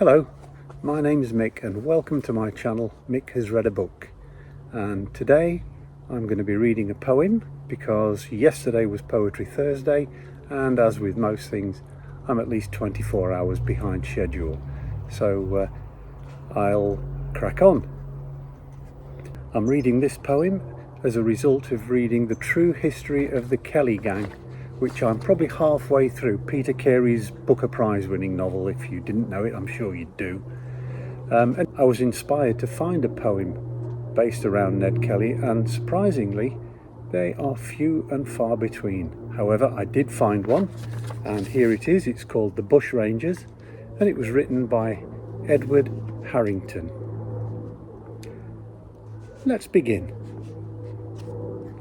Hello, my name's Mick and welcome to my channel Mick Has Read a Book. And today I'm going to be reading a poem because yesterday was Poetry Thursday, and as with most things I'm at least 24 hours behind schedule, so I'll crack on. I'm reading this poem as a result of reading The True History of the Kelly Gang, which I'm probably halfway through, Peter Carey's Booker Prize winning novel. If you didn't know it, I'm sure you do. And I was inspired to find a poem based around Ned Kelly, and surprisingly they are few and far between. However, I did find one, and here it is. It's called The Bushrangers, and it was written by Edward Harrington. Let's begin.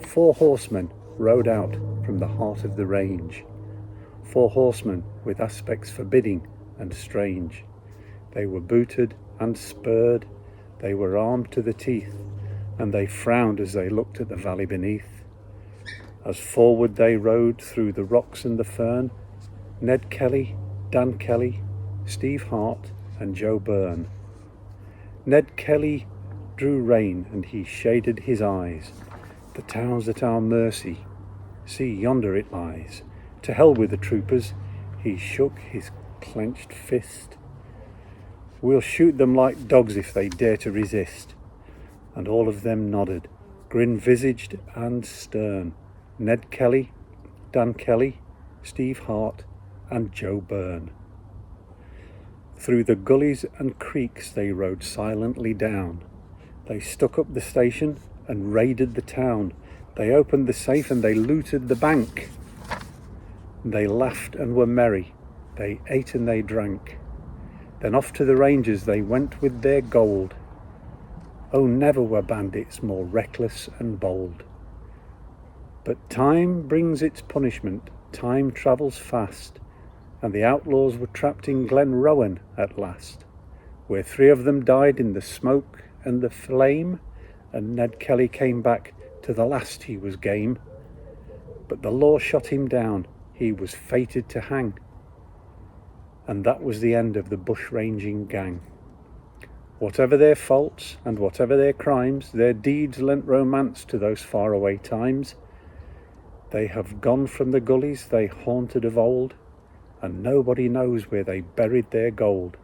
4 horsemen rode out from the heart of the range, 4 horsemen with aspects forbidding and strange. They were booted and spurred, they were armed to the teeth, and they frowned as they looked at the valley beneath. As forward they rode through the rocks and the fern, Ned Kelly, Dan Kelly, Steve Hart and Joe Byrne. Ned Kelly drew rein and he shaded his eyes. The town's at our mercy, see yonder it lies. To hell with the troopers, he shook his clenched fist. We'll shoot them like dogs if they dare to resist. And all of them nodded, grin-visaged and stern. Ned Kelly, Dan Kelly, Steve Hart and Joe Byrne. Through the gullies and creeks they rode silently down. They stuck up the station and raided the town. They opened the safe and they looted the bank. They laughed and were merry, they ate and they drank. Then off to the ranges they went with their gold. Oh, never were bandits more reckless and bold. But time brings its punishment, time travels fast, and the outlaws were trapped in Glen Rowan at last, where 3 of them died in the smoke and the flame, and Ned Kelly came back. To the last he was game, but the law shot him down, he was fated to hang. And that was the end of the bushranging gang. Whatever their faults and whatever their crimes, their deeds lent romance to those faraway times. They have gone from the gullies they haunted of old, and nobody knows where they buried their gold.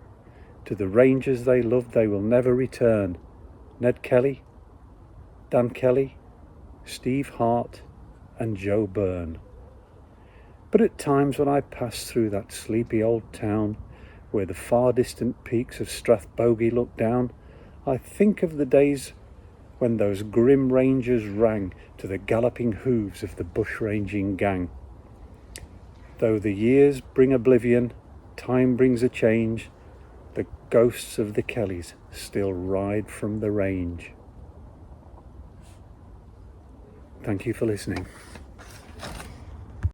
To the ranges they loved they will never return. Ned Kelly, Dan Kelly, Steve Hart and Joe Byrne. But at times when I pass through that sleepy old town, where the far distant peaks of Strathbogie look down, I think of the days when those grim rangers rang to the galloping hooves of the bushranging gang. Though the years bring oblivion, time brings a change, the ghosts of the Kellys still ride from the range. Thank you for listening.